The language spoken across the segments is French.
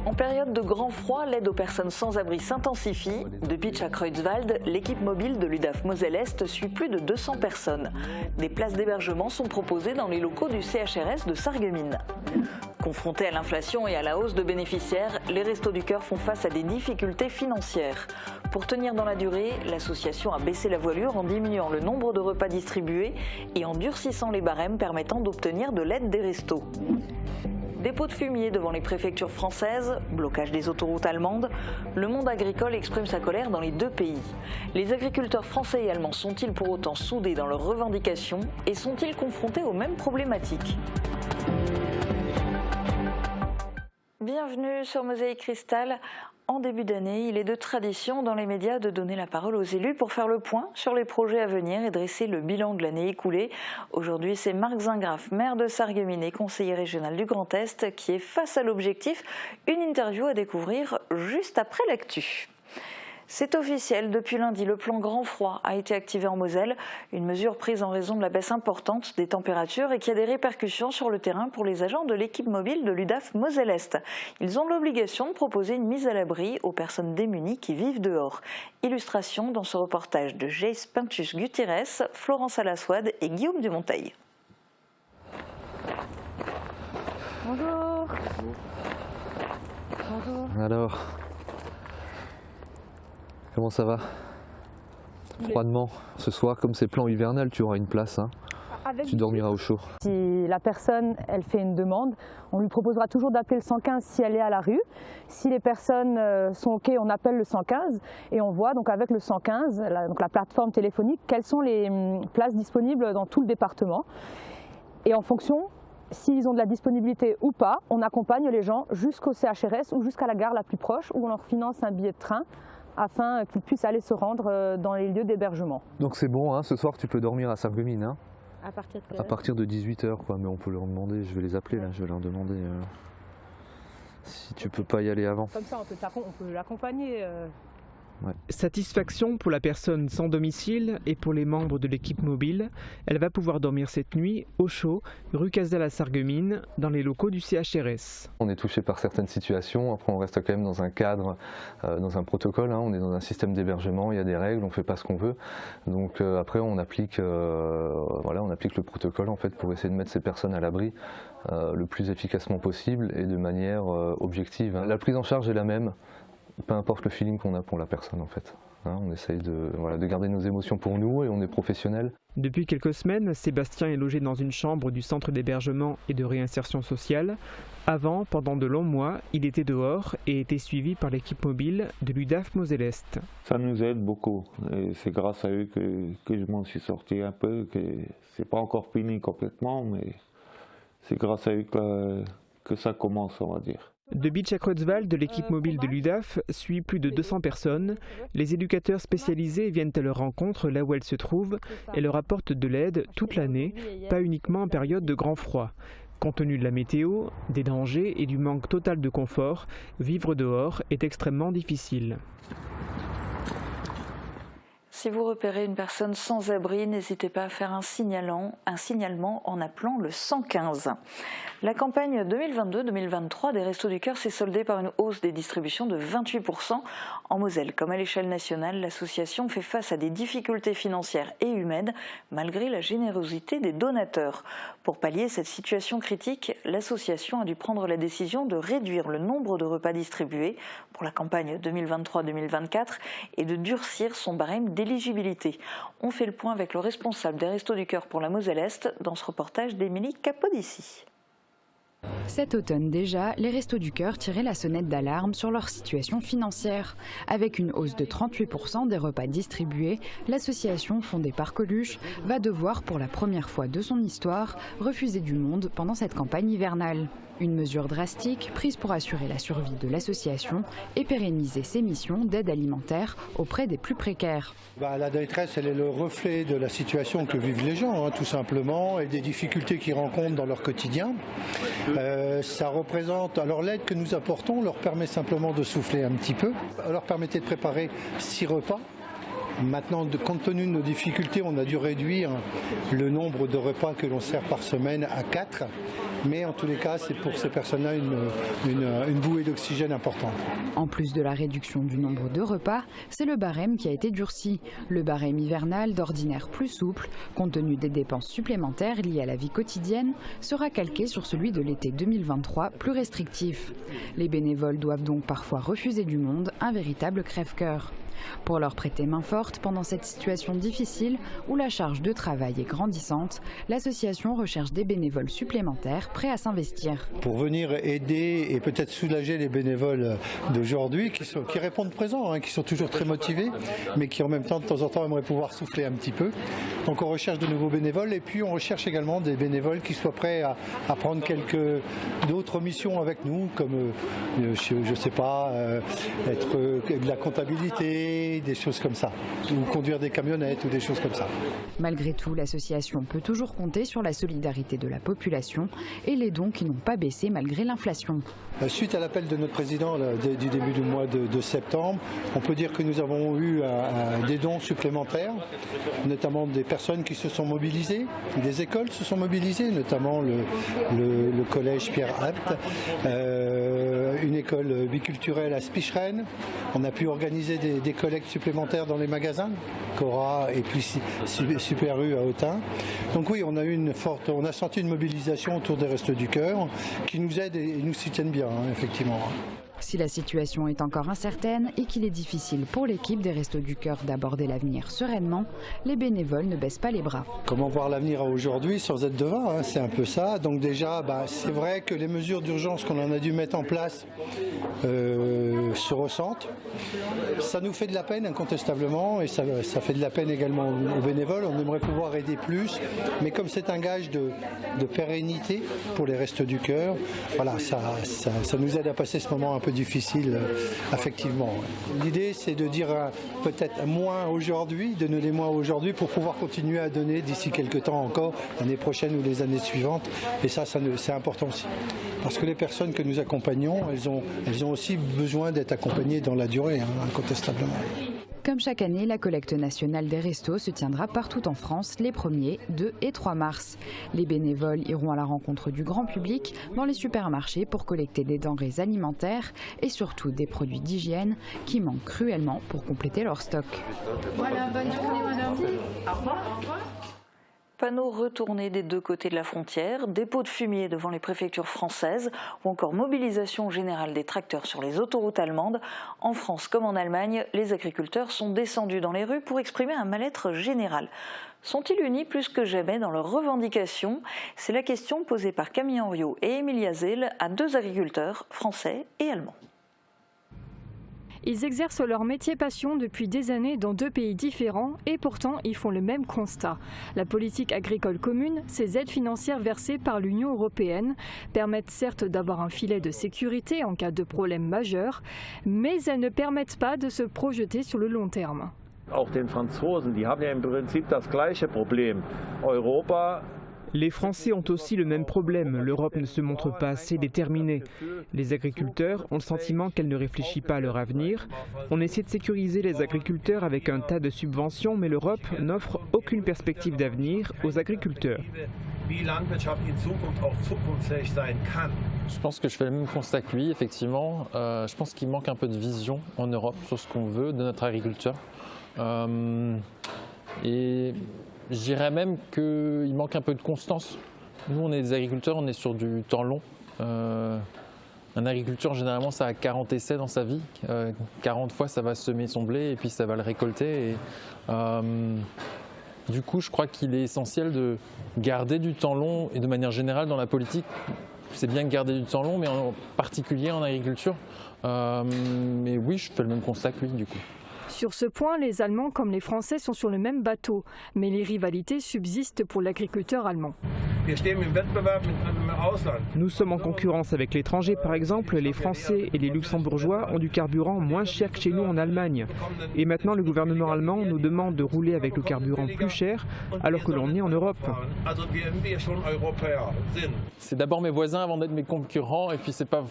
En période de grand froid, l'aide aux personnes sans abri s'intensifie. De Bitsch à Creutzwald, l'équipe mobile de l'UDAF Moselle-Est suit plus de 200 personnes. Des places d'hébergement sont proposées dans les locaux du CHRS de Sarreguemines. Confrontés à l'inflation et à la hausse de bénéficiaires, les Restos du Cœur font face à des difficultés financières. Pour tenir dans la durée, l'association a baissé la voilure en diminuant le nombre de repas distribués et en durcissant les barèmes permettant d'obtenir de l'aide des restos. Dépôt de fumier devant les préfectures françaises, blocage des autoroutes allemandes, le monde agricole exprime sa colère dans les deux pays. Les agriculteurs français et allemands sont-ils pour autant soudés dans leurs revendications et sont-ils confrontés aux mêmes problématiques ? Bienvenue sur Mosaïque Cristal. En début d'année, il est de tradition dans les médias de donner la parole aux élus pour faire le point sur les projets à venir et dresser le bilan de l'année écoulée. Aujourd'hui, c'est Marc Zingraf, maire de Sarreguemines et conseiller régional du Grand Est, qui est face à l'objectif. Une interview à découvrir juste après l'actu. C'est officiel, depuis lundi, le plan grand froid a été activé en Moselle, une mesure prise en raison de la baisse importante des températures et qui a des répercussions sur le terrain pour les agents de l'équipe mobile de l'UDAF Moselle-Est. Ils ont l'obligation de proposer une mise à l'abri aux personnes démunies qui vivent dehors. Illustration dans ce reportage de Jace Pintus Gutierrez, Florence Alaswad et Guillaume Dumonteil. Bonjour. Bonjour. Alors, comment ça va? Froidement, ce soir, comme c'est plan hivernal, tu auras une place, hein. Tu dormiras au chaud. Si la personne elle fait une demande, on lui proposera toujours d'appeler le 115 si elle est à la rue. Si les personnes sont OK, on appelle le 115 et on voit donc avec le 115, la plateforme téléphonique, quelles sont les places disponibles dans tout le département. Et en fonction, s'ils ont de la disponibilité ou pas, on accompagne les gens jusqu'au CHRS ou jusqu'à la gare la plus proche où on leur finance un billet de train afin qu'ils puissent aller se rendre dans les lieux d'hébergement. Donc c'est bon, hein, ce soir tu peux dormir à Sarreguemines, hein. À partir de 18h, quoi. Mais on peut leur demander, je vais les appeler là, je vais leur demander si tu peux pas y aller avant. Comme ça on peut l'accompagner. Ouais. Satisfaction pour la personne sans domicile et pour les membres de l'équipe mobile. Elle va pouvoir dormir cette nuit au chaud, rue Casal à Sarreguemines, dans les locaux du CHRS. On est touché par certaines situations, après on reste quand même dans un cadre, dans un protocole, hein. On est dans un système d'hébergement, il y a des règles, on ne fait pas ce qu'on veut. Donc après on applique le protocole en fait, pour essayer de mettre ces personnes à l'abri le plus efficacement possible et de manière objective. La prise en charge est la même. Peu importe le feeling qu'on a pour la personne en fait. Hein, on essaye de garder nos émotions pour nous et on est professionnel. Depuis quelques semaines, Sébastien est logé dans une chambre du centre d'hébergement et de réinsertion sociale. Avant, pendant de longs mois, il était dehors et était suivi par l'équipe mobile de l'UDAF Moselle-Est. Ça nous aide beaucoup. Et c'est grâce à eux que je m'en suis sorti un peu, que c'est pas encore fini complètement, mais c'est grâce à eux que ça commence, on va dire. De Bitsch à Creutzwald, de l'équipe mobile de l'UDAF, suit plus de 200 personnes. Les éducateurs spécialisés viennent à leur rencontre là où elles se trouvent et leur apportent de l'aide toute l'année, pas uniquement en période de grand froid. Compte tenu de la météo, des dangers et du manque total de confort, vivre dehors est extrêmement difficile. Si vous repérez une personne sans abri, n'hésitez pas à faire un signalement en appelant le 115. La campagne 2022-2023 des Restos du Cœur s'est soldée par une hausse des distributions de 28%. En Moselle, comme à l'échelle nationale, l'association fait face à des difficultés financières et humaines, malgré la générosité des donateurs. Pour pallier cette situation critique, l'association a dû prendre la décision de réduire le nombre de repas distribués pour la campagne 2023-2024 et de durcir son barème d'éligibilité. On fait le point avec le responsable des Restos du Cœur pour la Moselle-Est dans ce reportage d'Émilie Capodici. Cet automne déjà, les Restos du Cœur tiraient la sonnette d'alarme sur leur situation financière. Avec une hausse de 38% des repas distribués, l'association fondée par Coluche va devoir pour la première fois de son histoire refuser du monde pendant cette campagne hivernale. Une mesure drastique prise pour assurer la survie de l'association et pérenniser ses missions d'aide alimentaire auprès des plus précaires. La détresse, elle est le reflet de la situation que vivent les gens, hein, tout simplement, et des difficultés qu'ils rencontrent dans leur quotidien. Ça représente, alors l'aide que nous apportons leur permet simplement de souffler un petit peu, leur permettait de préparer 6 repas. Maintenant, compte tenu de nos difficultés, on a dû réduire le nombre de repas que l'on sert par semaine à 4. mais en tous les cas, c'est pour ces personnes-là une bouée d'oxygène importante. En plus de la réduction du nombre de repas, c'est le barème qui a été durci. Le barème hivernal, d'ordinaire plus souple, compte tenu des dépenses supplémentaires liées à la vie quotidienne, sera calqué sur celui de l'été 2023, plus restrictif. Les bénévoles doivent donc parfois refuser du monde, un véritable crève-cœur. Pour leur prêter main forte pendant cette situation difficile où la charge de travail est grandissante, l'association recherche des bénévoles supplémentaires prêts à s'investir. Pour venir aider et peut-être soulager les bénévoles d'aujourd'hui qui répondent présents, qui sont toujours très motivés, mais qui en même temps de temps en temps aimeraient pouvoir souffler un petit peu. Donc on recherche de nouveaux bénévoles et puis on recherche également des bénévoles qui soient prêts à prendre d'autres missions avec nous, comme je ne sais pas, être de la comptabilité, des choses comme ça, ou conduire des camionnettes ou des choses comme ça. Malgré tout, l'association peut toujours compter sur la solidarité de la population et les dons qui n'ont pas baissé malgré l'inflation. Suite à l'appel de notre président du début du mois de septembre, on peut dire que nous avons eu des dons supplémentaires, notamment des personnes qui se sont mobilisées, des écoles se sont mobilisées, notamment le collège Pierre-Apt, une école biculturelle à Spicheren. On a pu organiser des collectes supplémentaires dans les magasins, Cora et puis Super U à Autun. Donc oui, on a senti une mobilisation autour des Restos du Cœur qui nous aident et nous soutiennent bien, effectivement. Si la situation est encore incertaine et qu'il est difficile pour l'équipe des Restos du Cœur d'aborder l'avenir sereinement, les bénévoles ne baissent pas les bras. Comment voir l'avenir aujourd'hui sans être devant, c'est un peu ça. Donc déjà, c'est vrai que les mesures d'urgence qu'on en a dû mettre en place se ressentent. Ça nous fait de la peine incontestablement et ça fait de la peine également aux bénévoles. On aimerait pouvoir aider plus, mais comme c'est un gage de pérennité pour les Restos du Cœur, voilà, ça nous aide à passer ce moment un peu difficile, effectivement. L'idée, c'est de dire peut-être moins aujourd'hui, donner des mois aujourd'hui pour pouvoir continuer à donner d'ici quelques temps encore, l'année prochaine ou les années suivantes. Et ça c'est important aussi. Parce que les personnes que nous accompagnons, elles ont aussi besoin d'être accompagnées dans la durée, incontestablement. Comme chaque année, la collecte nationale des restos se tiendra partout en France les 1er, 2 et 3 mars. Les bénévoles iront à la rencontre du grand public dans les supermarchés pour collecter des denrées alimentaires et surtout des produits d'hygiène qui manquent cruellement pour compléter leur stock. Voilà, bonne journée madame. Au revoir. Panneaux retournés des deux côtés de la frontière, dépôts de fumier devant les préfectures françaises ou encore mobilisation générale des tracteurs sur les autoroutes allemandes. En France comme en Allemagne, les agriculteurs sont descendus dans les rues pour exprimer un mal-être général. Sont-ils unis plus que jamais dans leurs revendications? C'est la question posée par Camille Henriot et Emilia Zehl à deux agriculteurs français et allemands. Ils exercent leur métier passion depuis des années dans deux pays différents et pourtant ils font le même constat. La politique agricole commune, ces aides financières versées par l'Union européenne, permettent certes d'avoir un filet de sécurité en cas de problème majeur, mais elles ne permettent pas de se projeter sur le long terme. Auch den Franzosen, die haben ja im Prinzip das gleiche Problem. Europa. Les Français ont aussi le même problème, l'Europe ne se montre pas assez déterminée. Les agriculteurs ont le sentiment qu'elle ne réfléchit pas à leur avenir. On essaie de sécuriser les agriculteurs avec un tas de subventions, mais l'Europe n'offre aucune perspective d'avenir aux agriculteurs. Je pense que je fais le même constat que lui, effectivement. Je pense qu'il manque un peu de vision en Europe sur ce qu'on veut de notre agriculture. Et je dirais même qu'il manque un peu de constance. Nous, on est des agriculteurs, on est sur du temps long. Un agriculteur, généralement, ça a 40 essais dans sa vie. 40 fois, ça va semer son blé et puis ça va le récolter. Et, du coup, je crois qu'il est essentiel de garder du temps long et de manière générale dans la politique. C'est bien de garder du temps long, mais en particulier en agriculture. Mais oui, je fais le même constat que lui, du coup. Sur ce point, les Allemands comme les Français sont sur le même bateau, mais les rivalités subsistent pour l'agriculteur allemand. Nous sommes en concurrence avec l'étranger. Par exemple, les Français et les Luxembourgeois ont du carburant moins cher que chez nous en Allemagne. Et maintenant, le gouvernement allemand nous demande de rouler avec le carburant plus cher, alors que l'on est en Europe. C'est d'abord mes voisins avant d'être mes concurrents. Et puis, c'est pas,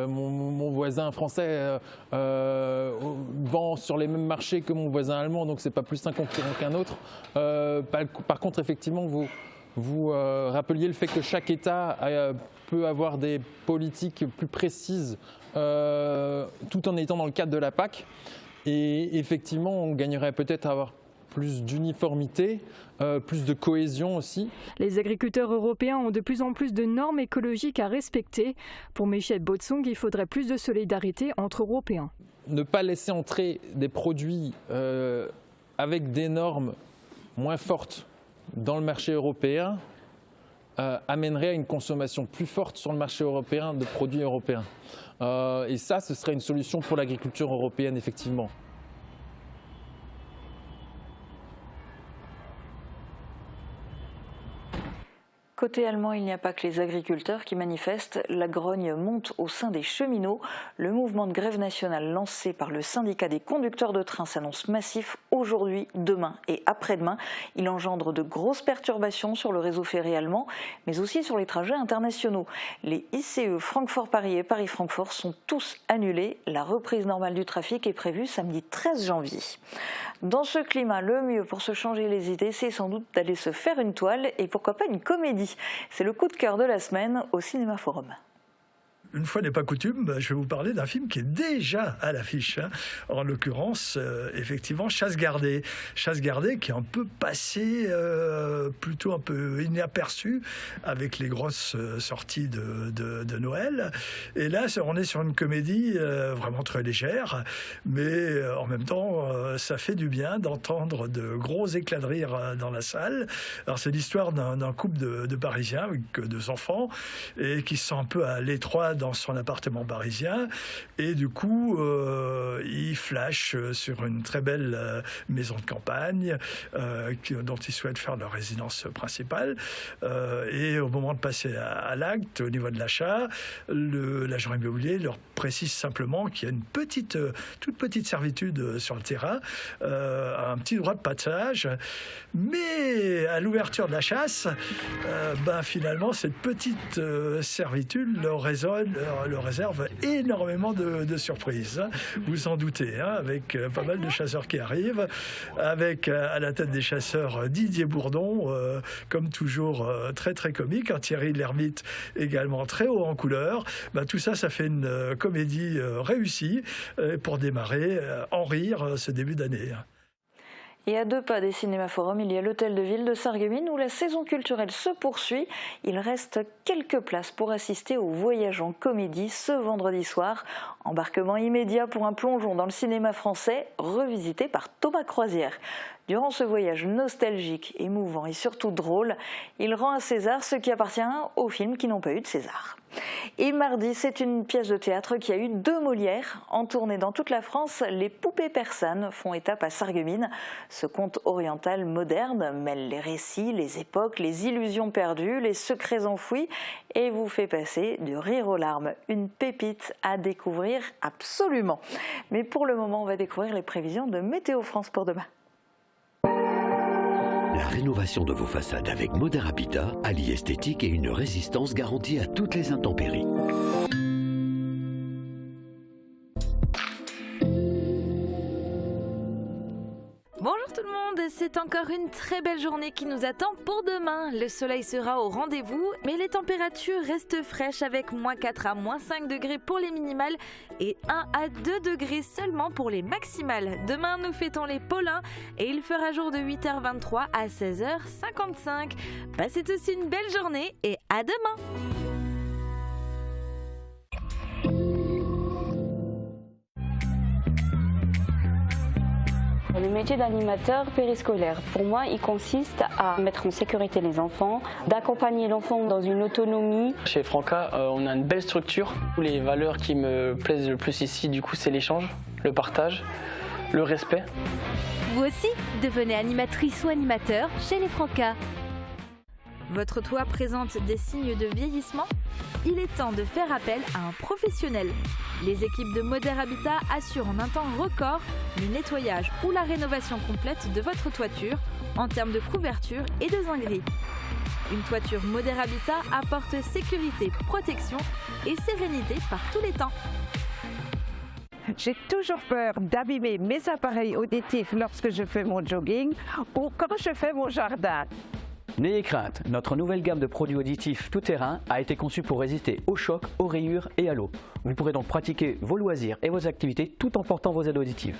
mon voisin français vend sur les mêmes marchés que mon voisin allemand, donc c'est pas plus un concurrent qu'un autre. Par contre, effectivement, vous rappeliez le fait que chaque État peut avoir des politiques plus précises tout en étant dans le cadre de la PAC. Et effectivement, on gagnerait peut-être à avoir plus d'uniformité, plus de cohésion aussi. Les agriculteurs européens ont de plus en plus de normes écologiques à respecter. Pour Michel Botsung, il faudrait plus de solidarité entre Européens. Ne pas laisser entrer des produits avec des normes moins fortes dans le marché européen amènerait à une consommation plus forte sur le marché européen de produits européens. Et ça, ce serait une solution pour l'agriculture européenne, effectivement. Côté allemand, il n'y a pas que les agriculteurs qui manifestent. La grogne monte au sein des cheminots. Le mouvement de grève nationale lancé par le syndicat des conducteurs de train s'annonce massif aujourd'hui, demain et après-demain. Il engendre de grosses perturbations sur le réseau ferré allemand, mais aussi sur les trajets internationaux. Les ICE Francfort-Paris et Paris-Francfort sont tous annulés. La reprise normale du trafic est prévue samedi 13 janvier. Dans ce climat, le mieux pour se changer les idées, c'est sans doute d'aller se faire une toile et pourquoi pas une comédie. C'est le coup de cœur de la semaine au Cinéma Forum. Une fois n'est pas coutume, je vais vous parler d'un film qui est déjà à l'affiche. En l'occurrence, effectivement, Chasse gardée. Chasse gardée qui est un peu passé, plutôt un peu inaperçu avec les grosses sorties de Noël. Et là, on est sur une comédie vraiment très légère, mais en même temps, ça fait du bien d'entendre de gros éclats de rire dans la salle. Alors, c'est l'histoire d'un couple de Parisiens avec 2 enfants et qui se sent un peu à l'étroit dans son appartement parisien et du coup il flash sur une très belle maison de campagne dont ils souhaitent faire leur résidence principale et au moment de passer à l'acte, au niveau de l'achat, l'agent immobilier leur précise simplement qu'il y a une toute petite servitude sur le terrain, un petit droit de passage, mais à l'ouverture de la chasse, finalement cette petite servitude leur réserve énormément de surprises. Vous en doutez, avec pas mal de chasseurs qui arrivent, avec à la tête des chasseurs Didier Bourdon, comme toujours très très comique, Thierry Lhermitte également très haut en couleur. Tout ça, ça fait une comédie réussie pour démarrer en rire ce début d'année. Et à 2 pas des Cinéma Forum, il y a l'hôtel de ville de Sarreguemines où la saison culturelle se poursuit. Il reste quelques places pour assister au voyage en comédie ce vendredi soir. Embarquement immédiat pour un plongeon dans le cinéma français, revisité par Thomas Croisière. Durant ce voyage nostalgique, émouvant et surtout drôle, il rend à César ce qui appartient aux films qui n'ont pas eu de César. Et mardi, c'est une pièce de théâtre qui a eu 2 Molières. En tournée dans toute la France, les poupées persanes font étape à Sarreguemines. Ce conte oriental moderne mêle les récits, les époques, les illusions perdues, les secrets enfouis et vous fait passer du rire aux larmes. Une pépite à découvrir absolument. Mais pour le moment, on va découvrir les prévisions de Météo France pour demain. La rénovation de vos façades avec Modern Habitat allie esthétique et une résistance garantie à toutes les intempéries. Bonjour tout le monde, c'est encore une très belle journée qui nous attend pour demain. Le soleil sera au rendez-vous, mais les températures restent fraîches avec -4 à -5 degrés pour les minimales et 1 à 2 degrés seulement pour les maximales. Demain, nous fêtons les Paulins et il fera jour de 8h23 à 16h55. Passez tous une belle journée et à demain! Le métier d'animateur périscolaire, pour moi, il consiste à mettre en sécurité les enfants, d'accompagner l'enfant dans une autonomie. Chez Franca, on a une belle structure. Les valeurs qui me plaisent le plus ici, du coup, c'est l'échange, le partage, le respect. Vous aussi, devenez animatrice ou animateur chez les Franca. Votre toit présente des signes de vieillissement? Il est temps de faire appel à un professionnel. Les équipes de Modern Habitat assurent en un temps record le nettoyage ou la rénovation complète de votre toiture en termes de couverture et de zinguerie. Une toiture Modern Habitat apporte sécurité, protection et sérénité par tous les temps. J'ai toujours peur d'abîmer mes appareils auditifs lorsque je fais mon jogging ou quand je fais mon jardin. N'ayez crainte, notre nouvelle gamme de produits auditifs tout-terrain a été conçue pour résister aux chocs, aux rayures et à l'eau. Vous pourrez donc pratiquer vos loisirs et vos activités tout en portant vos aides auditives.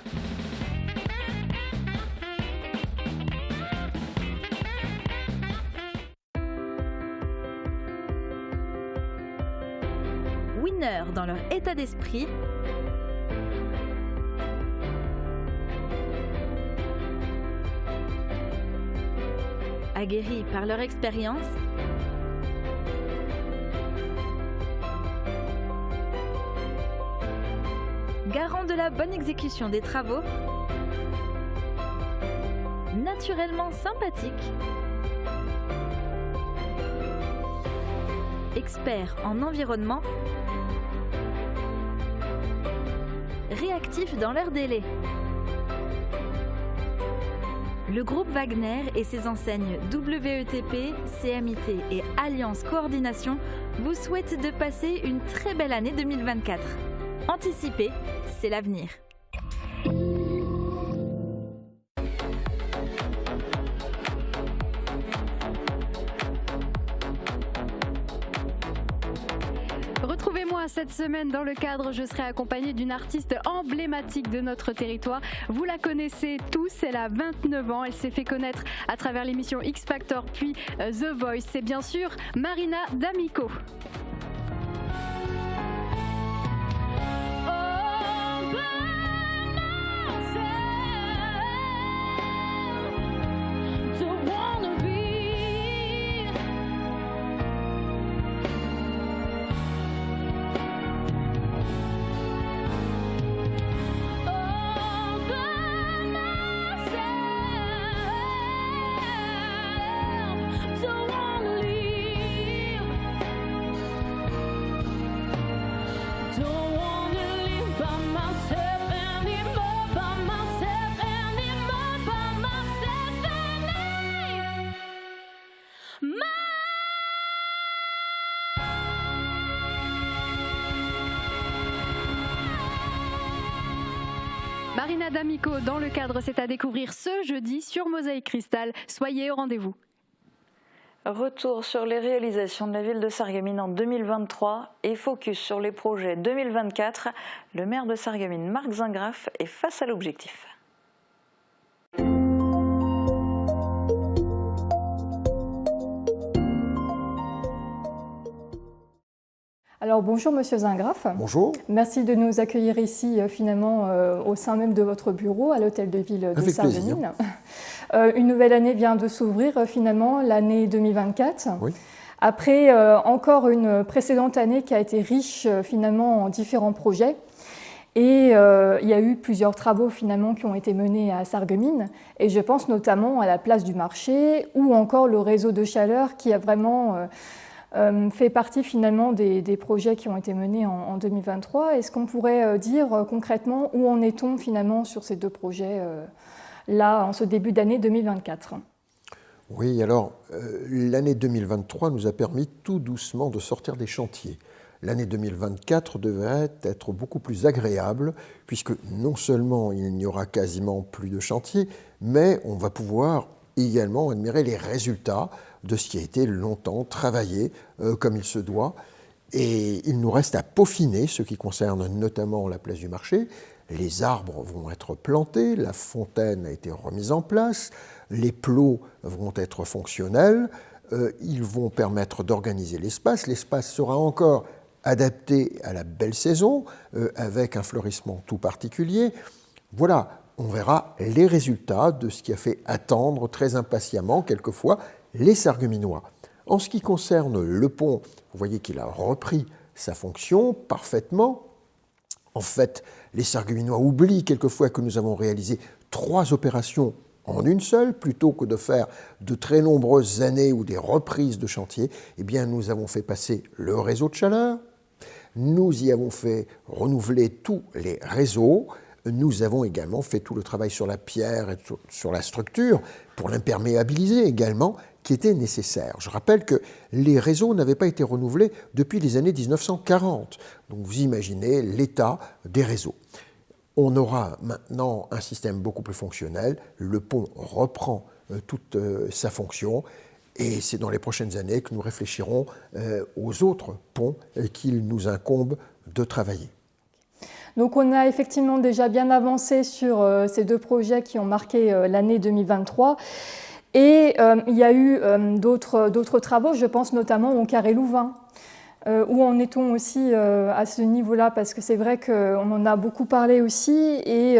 Winner dans leur état d'esprit, aguerris par leur expérience, garants de la bonne exécution des travaux, naturellement sympathiques, experts en environnement, réactifs dans leurs délais. Le groupe Wagner et ses enseignes WETP, CMIT et Alliance Coordination vous souhaitent de passer une très belle année 2024. Anticiper, c'est l'avenir. Retrouvez-moi cette semaine dans le cadre, je serai accompagnée d'une artiste emblématique de notre territoire. Vous la connaissez tous, elle a 29 ans, elle s'est fait connaître à travers l'émission X Factor puis The Voice. C'est bien sûr Marina D'Amico. Marina D'Amico dans le cadre, c'est à découvrir ce jeudi sur Mosaïque Cristal. Soyez au rendez-vous. Retour sur les réalisations de la ville de Sarreguemines en 2023 et focus sur les projets 2024. Le maire de Sarreguemines, Marc Zingraff, est face à l'objectif. Alors bonjour Monsieur Zingraff. Bonjour. Merci de nous accueillir ici finalement au sein même de votre bureau à l'hôtel de ville de Sarreguemines. Une nouvelle année vient de s'ouvrir finalement, l'année 2024. Oui. Après encore une précédente année qui a été riche finalement en différents projets. Et il y a eu plusieurs travaux finalement qui ont été menés à Sarreguemines. Et je pense notamment à la place du marché ou encore le réseau de chaleur qui a vraiment fait partie finalement des projets qui ont été menés en 2023. Est-ce qu'on pourrait dire concrètement où en est-on finalement sur ces deux projets là en ce début d'année 2024 ? Oui, alors l'année 2023 nous a permis tout doucement de sortir des chantiers. L'année 2024 devrait être beaucoup plus agréable puisque non seulement il n'y aura quasiment plus de chantiers, mais on va pouvoir également admirer les résultats de ce qui a été longtemps travaillé comme il se doit. Et il nous reste à peaufiner ce qui concerne notamment la place du marché. Les arbres vont être plantés, la fontaine a été remise en place, les plots vont être fonctionnels, ils vont permettre d'organiser l'espace. L'espace sera encore adapté à la belle saison, avec un fleurissement tout particulier. Voilà, on verra les résultats de ce qui a fait attendre très impatiemment, quelquefois, les Sarregueminois. En ce qui concerne le pont, vous voyez qu'il a repris sa fonction parfaitement. En fait, les Sarregueminois oublient quelquefois que nous avons réalisé 3 opérations en une seule, plutôt que de faire de très nombreuses années ou des reprises de chantier. Eh bien, nous avons fait passer le réseau de chaleur, nous y avons fait renouveler tous les réseaux, nous avons également fait tout le travail sur la pierre et sur la structure, pour l'imperméabiliser également, qui était nécessaire. Je rappelle que les réseaux n'avaient pas été renouvelés depuis les années 1940. Donc vous imaginez l'état des réseaux. On aura maintenant un système beaucoup plus fonctionnel. Le pont reprend toute sa fonction Et c'est dans les prochaines années que nous réfléchirons aux autres ponts qu'il nous incombe de travailler. Donc on a effectivement déjà bien avancé sur ces 2 projets qui ont marqué l'année 2023. Et il y a eu d'autres travaux, je pense notamment au Carré Louvain. Où en est-on aussi à ce niveau-là? Parce que c'est vrai qu'on en a beaucoup parlé aussi. Et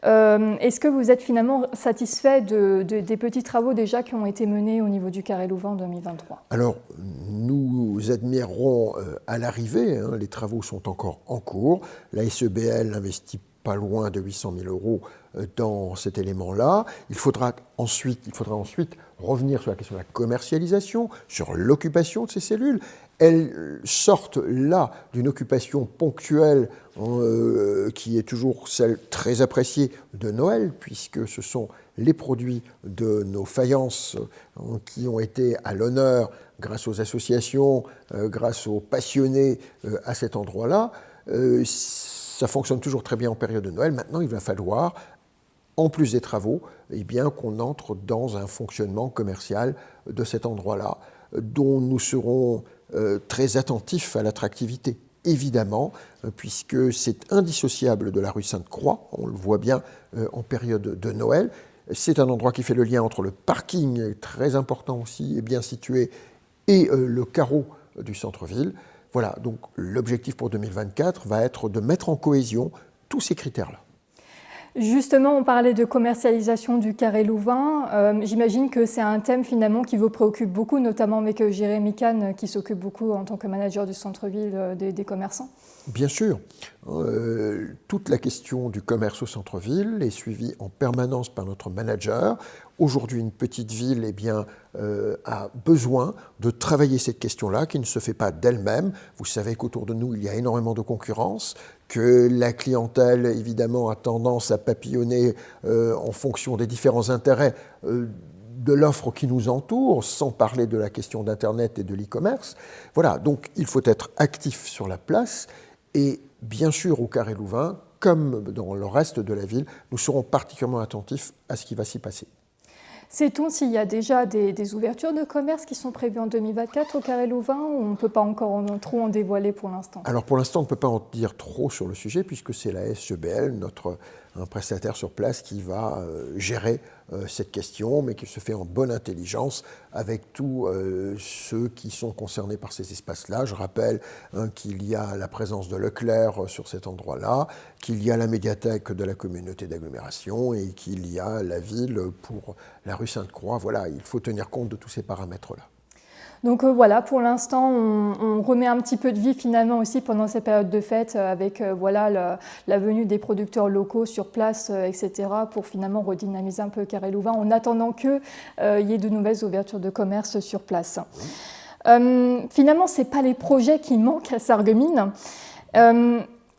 est-ce que vous êtes finalement satisfait des petits travaux déjà qui ont été menés au niveau du Carré Louvain en 2023? Alors, nous admirerons à l'arrivée, hein, les travaux sont encore en cours. La SEBL investit pas loin de 800 000 € dans cet élément-là. Il faudra ensuite revenir sur la question de la commercialisation, sur l'occupation de ces cellules. Elles sortent là d'une occupation ponctuelle qui est toujours celle très appréciée de Noël, puisque ce sont les produits de nos faïences qui ont été à l'honneur grâce aux associations, grâce aux passionnés à cet endroit-là. Ça fonctionne toujours très bien en période de Noël. Maintenant, il va falloir, en plus des travaux, eh bien, qu'on entre dans un fonctionnement commercial de cet endroit-là, dont nous serons très attentifs à l'attractivité, évidemment, puisque c'est indissociable de la rue Sainte-Croix, on le voit bien en période de Noël. C'est un endroit qui fait le lien entre le parking, très important aussi, et bien situé, et le carreau du centre-ville. Voilà, donc l'objectif pour 2024 va être de mettre en cohésion tous ces critères-là. Justement, on parlait de commercialisation du Carré Louvain. J'imagine que c'est un thème finalement qui vous préoccupe beaucoup, notamment avec Jérémy Kahn qui s'occupe beaucoup en tant que manager du centre-ville des commerçants. Bien sûr. Toute la question du commerce au centre-ville est suivie en permanence par notre manager. Aujourd'hui, une petite ville a besoin de travailler cette question-là, qui ne se fait pas d'elle-même. Vous savez qu'autour de nous, il y a énormément de concurrence, que la clientèle, évidemment, a tendance à papillonner en fonction des différents intérêts de l'offre qui nous entoure, sans parler de la question d'Internet et de l'e-commerce. Voilà, donc il faut être actif sur la place. Et bien sûr, au Carré Louvain, comme dans le reste de la ville, nous serons particulièrement attentifs à ce qui va s'y passer. Sait-on s'il y a déjà des ouvertures de commerce qui sont prévues en 2024 au Carré Louvain, ou on ne peut pas encore trop en dévoiler pour l'instant? Alors pour l'instant, on ne peut pas en dire trop sur le sujet, puisque c'est la SEBL, un prestataire sur place, qui va gérer cette question, mais qui se fait en bonne intelligence avec tous ceux qui sont concernés par ces espaces-là. Je rappelle qu'il y a la présence de Leclerc sur cet endroit-là, qu'il y a la médiathèque de la communauté d'agglomération et qu'il y a la ville pour la rue Sainte-Croix. Voilà, il faut tenir compte de tous ces paramètres-là. Donc voilà, pour l'instant, on remet un petit peu de vie finalement aussi pendant ces périodes de fête avec voilà, la venue des producteurs locaux sur place, etc. pour finalement redynamiser un peu Carré Louvain en attendant qu'il y ait de nouvelles ouvertures de commerce sur place. Finalement, ce n'est pas les projets qui manquent à Sarreguemines.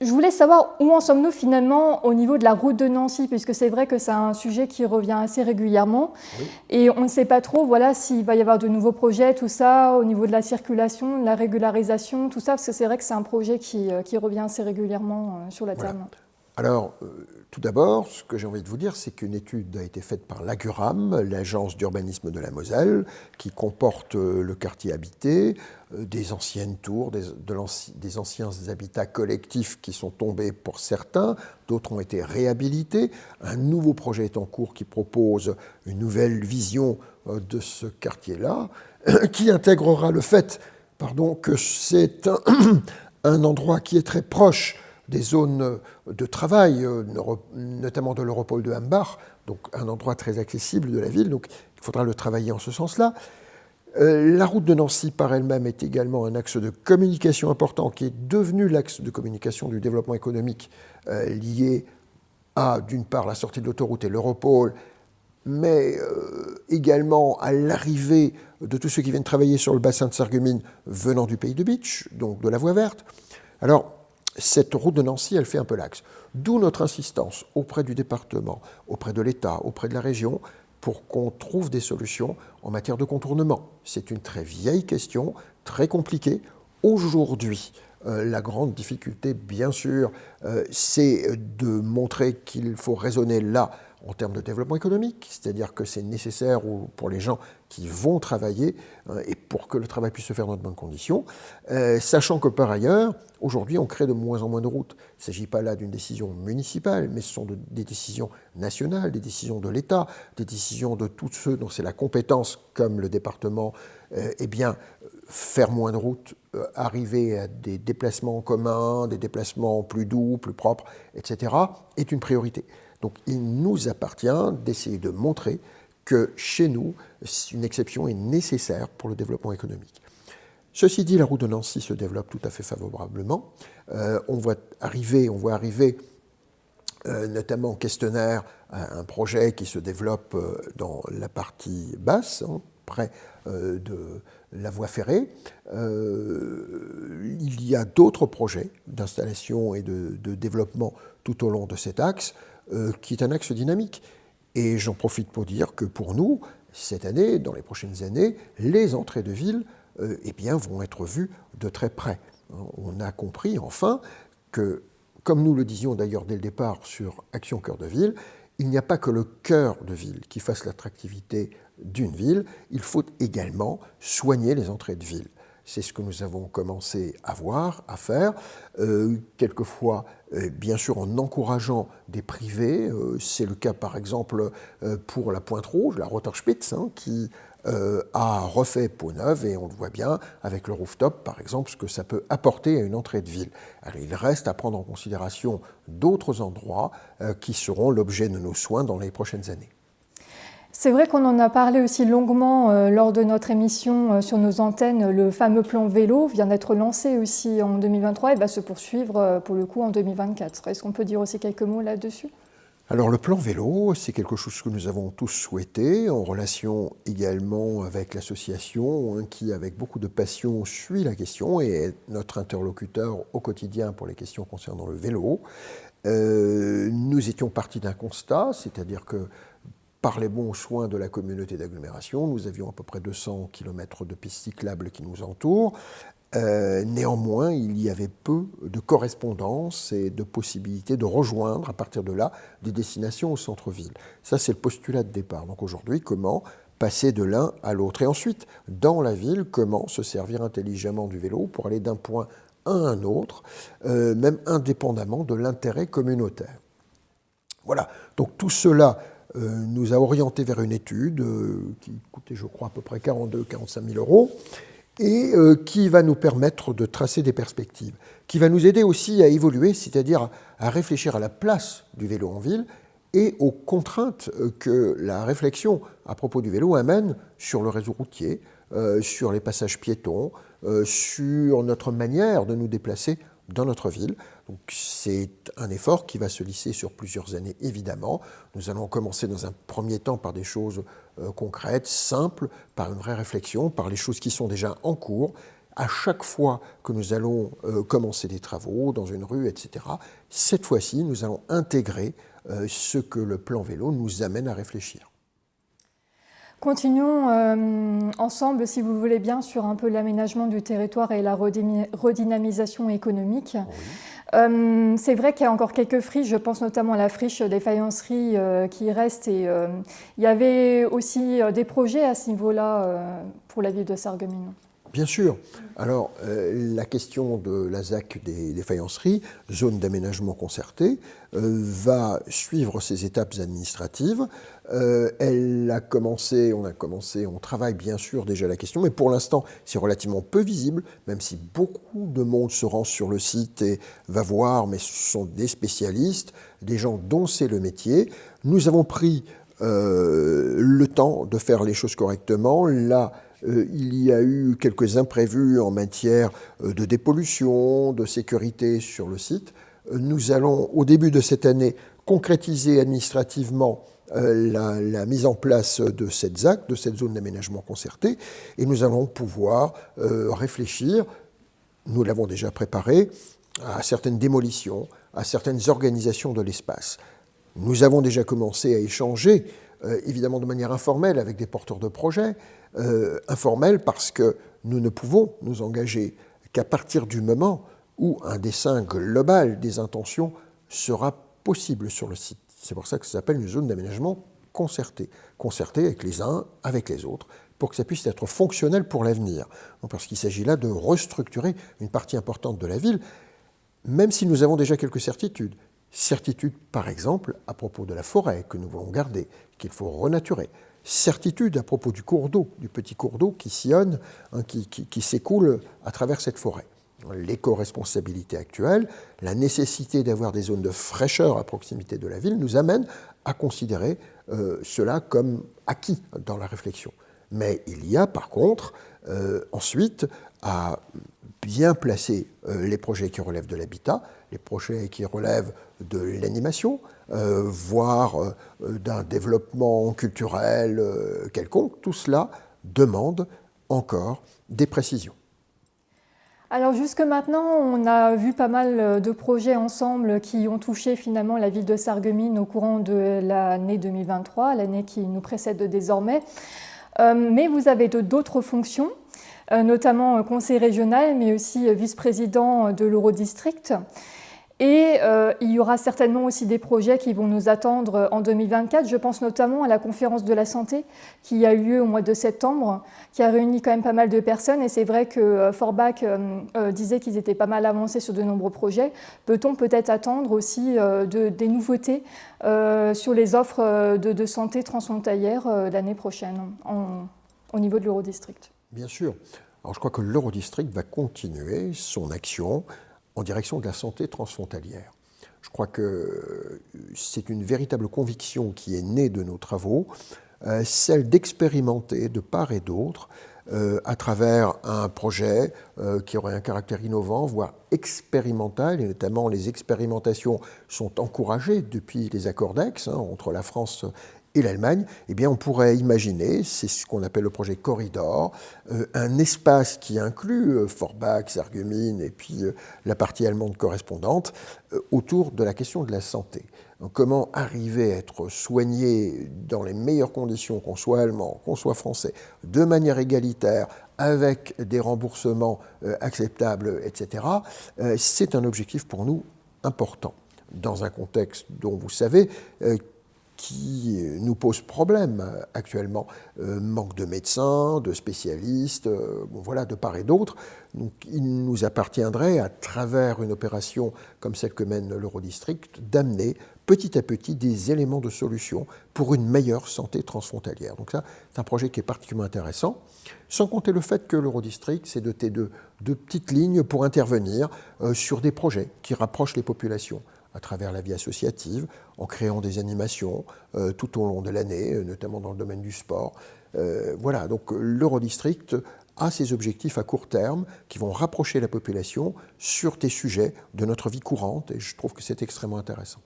Je voulais savoir où en sommes-nous finalement au niveau de la route de Nancy, puisque c'est vrai que c'est un sujet qui revient assez régulièrement. Oui. Et on ne sait pas trop voilà, s'il va y avoir de nouveaux projets, tout ça, au niveau de la circulation, de la régularisation, tout ça, parce que c'est vrai que c'est un projet qui revient assez régulièrement sur la table. Alors, tout d'abord, ce que j'ai envie de vous dire, c'est qu'une étude a été faite par l'AGURAM, l'agence d'urbanisme de la Moselle, qui comporte le quartier habité, des anciennes tours, des anciens habitats collectifs qui sont tombés pour certains, d'autres ont été réhabilités. Un nouveau projet est en cours qui propose une nouvelle vision de ce quartier-là, qui intégrera le fait que c'est un endroit qui est très proche des zones de travail, notamment de l'Europole de Hambach, donc un endroit très accessible de la ville, donc il faudra le travailler en ce sens-là. La route de Nancy par elle-même est également un axe de communication important qui est devenu l'axe de communication du développement économique lié à, d'une part, la sortie de l'autoroute et l'Europole, mais également à l'arrivée de tous ceux qui viennent travailler sur le bassin de Sarreguemines venant du pays de Bitche, donc de la voie verte. Alors, cette route de Nancy, elle fait un peu l'axe. D'où notre insistance auprès du département, auprès de l'État, auprès de la région, pour qu'on trouve des solutions en matière de contournement. C'est une très vieille question, très compliquée. Aujourd'hui, la grande difficulté, bien sûr, c'est de montrer qu'il faut raisonner là en termes de développement économique, c'est-à-dire que c'est nécessaire pour les gens qui vont travailler et pour que le travail puisse se faire dans de bonnes conditions, sachant que par ailleurs, aujourd'hui, on crée de moins en moins de routes. Il ne s'agit pas là d'une décision municipale, mais ce sont des décisions nationales, des décisions de l'État, des décisions de tous ceux dont c'est la compétence, comme le département, eh bien, faire moins de routes, arriver à des déplacements en commun, des déplacements plus doux, plus propres, etc., est une priorité. Donc il nous appartient d'essayer de montrer que chez nous, une exception est nécessaire pour le développement économique. Ceci dit, la route de Nancy se développe tout à fait favorablement. On voit arriver notamment Questenaire, un projet qui se développe dans la partie basse, près de la voie ferrée. Il y a d'autres projets d'installation et de développement tout au long de cet axe, qui est un axe dynamique. Et j'en profite pour dire que pour nous, cette année, dans les prochaines années, les entrées de ville eh bien, vont être vues de très près. On a compris enfin que, comme nous le disions d'ailleurs dès le départ sur Action Cœur de Ville, il n'y a pas que le cœur de ville qui fasse l'attractivité d'une ville, il faut également soigner les entrées de ville. C'est ce que nous avons commencé à voir, à faire, quelquefois, bien sûr, en encourageant des privés. C'est le cas, par exemple, pour la Pointe Rouge, la Rotterspitz, qui a refait peau neuve, et on le voit bien avec le rooftop, par exemple, ce que ça peut apporter à une entrée de ville. Alors, il reste à prendre en considération d'autres endroits qui seront l'objet de nos soins dans les prochaines années. C'est vrai qu'on en a parlé aussi longuement lors de notre émission sur nos antennes. Le fameux plan vélo vient d'être lancé aussi en 2023 et va se poursuivre pour le coup en 2024. Est-ce qu'on peut dire aussi quelques mots là-dessus ? Alors le plan vélo, c'est quelque chose que nous avons tous souhaité, en relation également avec l'association qui, avec beaucoup de passion, suit la question et est notre interlocuteur au quotidien pour les questions concernant le vélo. Nous étions partis d'un constat, c'est-à-dire que par les bons soins de la communauté d'agglomération, nous avions à peu près 200 km de pistes cyclables qui nous entourent. Néanmoins, il y avait peu de correspondance et de possibilités de rejoindre à partir de là des destinations au centre-ville. Ça, c'est le postulat de départ. Donc aujourd'hui, comment passer de l'un à l'autre? Et ensuite, dans la ville, comment se servir intelligemment du vélo pour aller d'un point à un autre, même indépendamment de l'intérêt communautaire. Voilà, donc tout cela nous a orientés vers une étude qui coûtait, je crois, à peu près 42-45 000 euros, et qui va nous permettre de tracer des perspectives, qui va nous aider aussi à évoluer, c'est-à-dire à réfléchir à la place du vélo en ville et aux contraintes que la réflexion à propos du vélo amène sur le réseau routier, sur les passages piétons, sur notre manière de nous déplacer dans notre ville. Donc c'est un effort qui va se lisser sur plusieurs années, évidemment. Nous allons commencer dans un premier temps par des choses concrètes, simples, par une vraie réflexion, par les choses qui sont déjà en cours. À chaque fois que nous allons commencer des travaux dans une rue, etc., cette fois-ci, nous allons intégrer ce que le plan vélo nous amène à réfléchir. Continuons ensemble, si vous voulez bien, sur un peu l'aménagement du territoire et la redynamisation économique. Oui. C'est vrai qu'il y a encore quelques friches, je pense notamment à la friche des faïenceries qui reste. Et il y avait aussi des projets à ce niveau-là pour la ville de Sarreguemines. Bien sûr. Alors, la question de la ZAC des faïenceries, zone d'aménagement concerté, va suivre ses étapes administratives. On travaille bien sûr déjà la question, mais pour l'instant, c'est relativement peu visible, même si beaucoup de monde se rend sur le site et va voir, mais ce sont des spécialistes, des gens dont c'est le métier. Nous avons pris le temps de faire les choses correctement. Là, il y a eu quelques imprévus en matière de dépollution, de sécurité sur le site. Nous allons, au début de cette année, concrétiser administrativement la mise en place de cette ZAC, de cette zone d'aménagement concerté, et nous allons pouvoir réfléchir, nous l'avons déjà préparé, à certaines démolitions, à certaines organisations de l'espace. Nous avons déjà commencé à échanger, évidemment de manière informelle, avec des porteurs de projets, informels parce que nous ne pouvons nous engager qu'à partir du moment où un dessin global des intentions sera possible sur le site. C'est pour ça que ça s'appelle une zone d'aménagement concertée. Concertée avec les uns, avec les autres, pour que ça puisse être fonctionnel pour l'avenir. Parce qu'il s'agit là de restructurer une partie importante de la ville, même si nous avons déjà quelques certitudes. Certitude, par exemple, à propos de la forêt que nous voulons garder, qu'il faut renaturer. Certitude à propos du cours d'eau, du petit cours d'eau qui sillonne, qui s'écoule à travers cette forêt. L'éco-responsabilité actuelle, la nécessité d'avoir des zones de fraîcheur à proximité de la ville nous amène à considérer cela comme acquis dans la réflexion. Mais il y a par contre ensuite à bien placer les projets qui relèvent de l'habitat, les projets qui relèvent de l'animation, voire d'un développement culturel quelconque. Tout cela demande encore des précisions. Alors jusque maintenant, on a vu pas mal de projets ensemble qui ont touché finalement la ville de Sarreguemines au courant de l'année 2023, l'année qui nous précède désormais. Mais vous avez d'autres fonctions, notamment conseiller régional, mais aussi vice-président de l'Eurodistrict. Et il y aura certainement aussi des projets qui vont nous attendre en 2024. Je pense notamment à la conférence de la santé qui a eu lieu au mois de septembre, qui a réuni quand même pas mal de personnes. Et c'est vrai que Forbach disait qu'ils étaient pas mal avancés sur de nombreux projets. Peut-on peut-être attendre aussi des nouveautés sur les offres de santé transfrontalière l'année prochaine au niveau de l'Eurodistrict? Bien sûr. Alors je crois que l'Eurodistrict va continuer son action en direction de la santé transfrontalière. Je crois que c'est une véritable conviction qui est née de nos travaux, celle d'expérimenter de part et d'autre, à travers un projet qui aurait un caractère innovant, voire expérimental, et notamment les expérimentations sont encouragées depuis les accords d'Aix entre la France et l'Allemagne, eh bien on pourrait imaginer, c'est ce qu'on appelle le projet Corridor, un espace qui inclut Forbach, Sarreguemines et puis la partie allemande correspondante autour de la question de la santé. Donc, comment arriver à être soigné dans les meilleures conditions, qu'on soit allemand, qu'on soit français, de manière égalitaire, avec des remboursements acceptables, etc. C'est un objectif pour nous important, dans un contexte dont vous savez qui nous pose problème actuellement. Manque de médecins, de spécialistes, voilà, de part et d'autre. Donc, il nous appartiendrait, à travers une opération comme celle que mène l'Eurodistrict, d'amener petit à petit des éléments de solution pour une meilleure santé transfrontalière. Donc ça, c'est un projet qui est particulièrement intéressant, sans compter le fait que l'Eurodistrict s'est doté de petites lignes pour intervenir sur des projets qui rapprochent les populations à travers la vie associative, en créant des animations tout au long de l'année, notamment dans le domaine du sport. Voilà, donc l'Eurodistrict a ses objectifs à court terme qui vont rapprocher la population sur des sujets de notre vie courante, et je trouve que c'est extrêmement intéressant.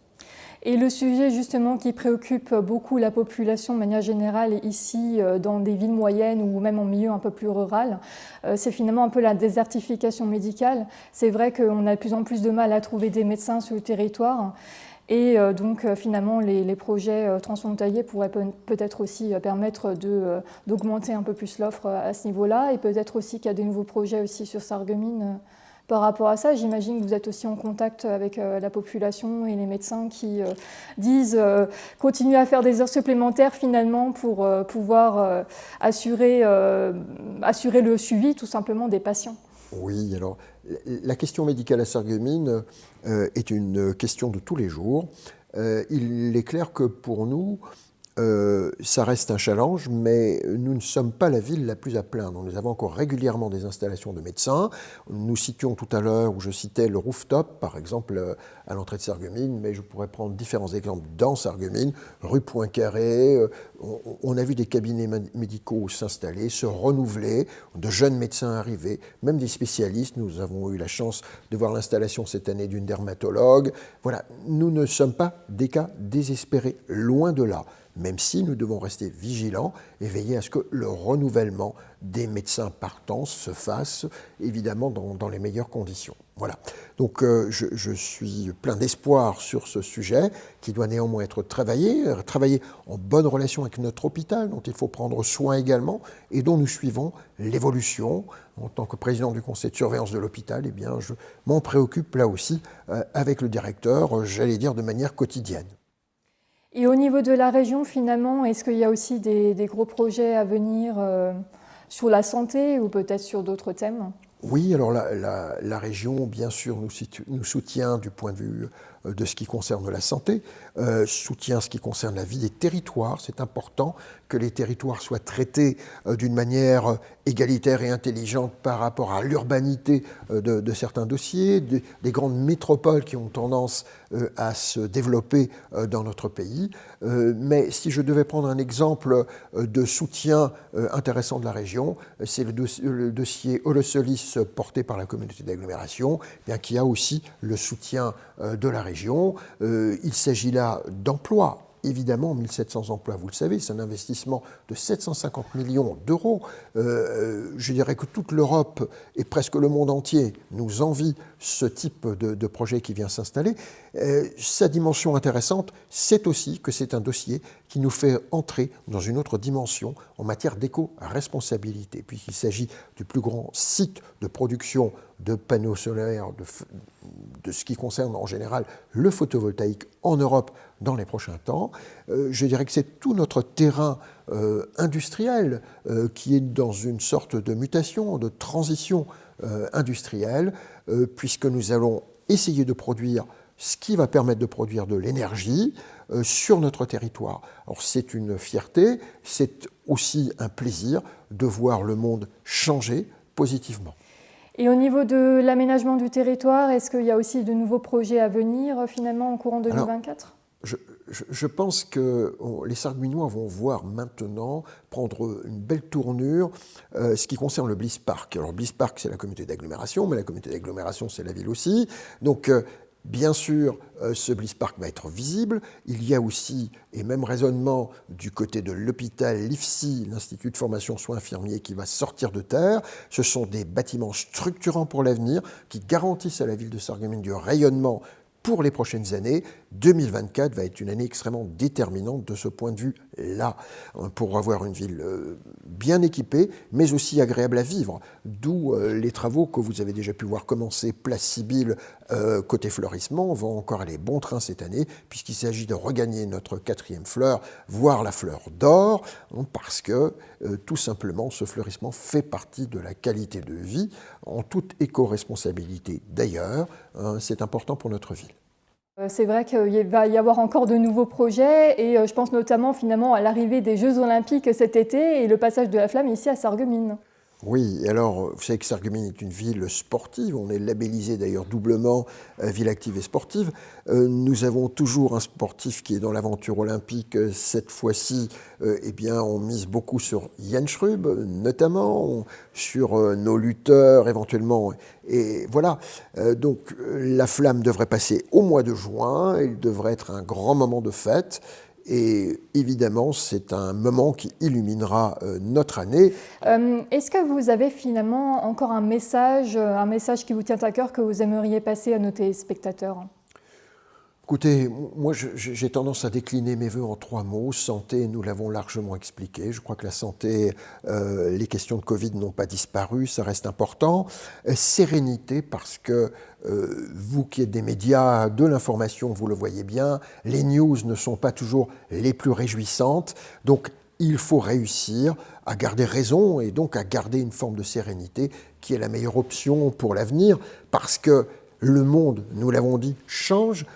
Et le sujet justement qui préoccupe beaucoup la population de manière générale ici dans des villes moyennes ou même en milieu un peu plus rural, c'est finalement un peu la désertification médicale. C'est vrai qu'on a de plus en plus de mal à trouver des médecins sur le territoire. Et donc finalement les projets transfrontaliers pourraient peut-être aussi permettre d'augmenter un peu plus l'offre à ce niveau-là. Et peut-être aussi qu'il y a des nouveaux projets aussi sur Sarreguemines. Par rapport à ça, j'imagine que vous êtes aussi en contact avec la population et les médecins qui disent continuer à faire des heures supplémentaires finalement pour pouvoir assurer le suivi tout simplement des patients. Oui, alors la question médicale à Sarreguemines est une question de tous les jours. Il est clair que pour nous, ça reste un challenge, mais nous ne sommes pas la ville la plus à plaindre. Nous avons encore régulièrement des installations de médecins. Nous citions tout à l'heure, où je citais le rooftop, par exemple, à l'entrée de Sarreguemines, mais je pourrais prendre différents exemples dans Sarreguemines, rue Poincaré. On a vu des cabinets médicaux s'installer, se renouveler, de jeunes médecins arriver, même des spécialistes. Nous avons eu la chance de voir l'installation cette année d'une dermatologue. Voilà, nous ne sommes pas des cas désespérés, loin de là. Même si nous devons rester vigilants et veiller à ce que le renouvellement des médecins partants se fasse, évidemment, dans les meilleures conditions. Voilà. Donc, je suis plein d'espoir sur ce sujet, qui doit néanmoins être travaillé en bonne relation avec notre hôpital, dont il faut prendre soin également, et dont nous suivons l'évolution. En tant que président du conseil de surveillance de l'hôpital, eh bien, je m'en préoccupe là aussi avec le directeur, j'allais dire de manière quotidienne. Et au niveau de la région, finalement, est-ce qu'il y a aussi des gros projets à venir sur la santé ou peut-être sur d'autres thèmes ? Oui, alors la région, bien sûr, nous soutient du point de vue de ce qui concerne la santé, soutient ce qui concerne la vie des territoires. C'est important que les territoires soient traités d'une manière égalitaire et intelligente par rapport à l'urbanité de certains dossiers, des grandes métropoles qui ont tendance à se développer dans notre pays. Mais si je devais prendre un exemple de soutien intéressant de la région, c'est le dossier Holosolis porté par la communauté d'agglomération, qui a aussi le soutien de la région. Il s'agit là d'emplois. Évidemment, 1700 emplois, vous le savez, c'est un investissement de 750 millions d'euros. Je dirais que toute l'Europe et presque le monde entier nous envie ce type de projet qui vient s'installer. Sa dimension intéressante, c'est aussi que c'est un dossier qui nous fait entrer dans une autre dimension en matière d'éco-responsabilité, puisqu'il s'agit du plus grand site de production de panneaux solaires, de ce qui concerne en général le photovoltaïque en Europe dans les prochains temps. Je dirais que c'est tout notre terrain industriel qui est dans une sorte de mutation, de transition industrielle, puisque nous allons essayer de produire ce qui va permettre de produire de l'énergie sur notre territoire. Alors c'est une fierté, c'est aussi un plaisir de voir le monde changer positivement. Et au niveau de l'aménagement du territoire, est-ce qu'il y a aussi de nouveaux projets à venir finalement en courant 2024 ? Je pense que les Sarregueminois vont voir maintenant prendre une belle tournure ce qui concerne le Bliss Park. Alors Bliss Park, c'est la communauté d'agglomération, mais la communauté d'agglomération, c'est la ville aussi. Donc bien sûr, ce Bliss Park va être visible. Il y a aussi, et même raisonnement, du côté de l'hôpital l'IFSI, l'Institut de formation soins infirmiers, qui va sortir de terre. Ce sont des bâtiments structurants pour l'avenir qui garantissent à la ville de Sarreguemines du rayonnement pour les prochaines années. 2024 va être une année extrêmement déterminante de ce point de vue-là, pour avoir une ville bien équipée, mais aussi agréable à vivre. D'où les travaux que vous avez déjà pu voir commencer place Sibylle côté fleurissement vont encore aller bon train cette année, puisqu'il s'agit de regagner notre 4e fleur, voire la fleur d'or, parce que tout simplement ce fleurissement fait partie de la qualité de vie, en toute éco-responsabilité d'ailleurs. C'est important pour notre ville. C'est vrai qu'il va y avoir encore de nouveaux projets et je pense notamment finalement à l'arrivée des Jeux Olympiques cet été et le passage de la flamme ici à Sarreguemines. Oui, alors vous savez que Sarreguemines est une ville sportive, on est labellisé d'ailleurs doublement ville active et sportive. Nous avons toujours un sportif qui est dans l'aventure olympique. Cette fois-ci, on mise beaucoup sur Yann Schrub, notamment, sur nos lutteurs éventuellement. Et voilà, donc la flamme devrait passer au mois de juin, il devrait être un grand moment de fête. Et évidemment, c'est un moment qui illuminera notre année. Est-ce que vous avez finalement encore un message qui vous tient à cœur, que vous aimeriez passer à nos téléspectateurs ? Écoutez, moi j'ai tendance à décliner mes vœux en 3 mots. Santé, nous l'avons largement expliqué. Je crois que la santé, les questions de Covid n'ont pas disparu, ça reste important. Sérénité, parce que vous qui êtes des médias de l'information, vous le voyez bien, les news ne sont pas toujours les plus réjouissantes. Donc il faut réussir à garder raison et donc à garder une forme de sérénité qui est la meilleure option pour l'avenir, parce que le monde, nous l'avons dit, change.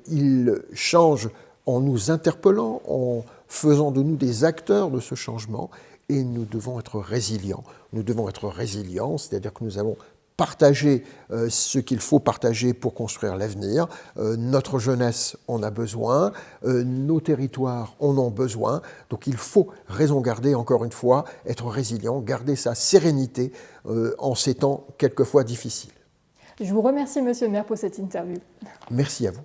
Il change en nous interpellant, en faisant de nous des acteurs de ce changement, et nous devons être résilients. Nous devons être résilients, c'est-à-dire que nous allons partager ce qu'il faut partager pour construire l'avenir. Notre jeunesse en a besoin, nos territoires en ont besoin, donc il faut raison garder, encore une fois, être résilient, garder sa sérénité en ces temps quelquefois difficiles. Je vous remercie, Monsieur le maire, pour cette interview. Merci à vous.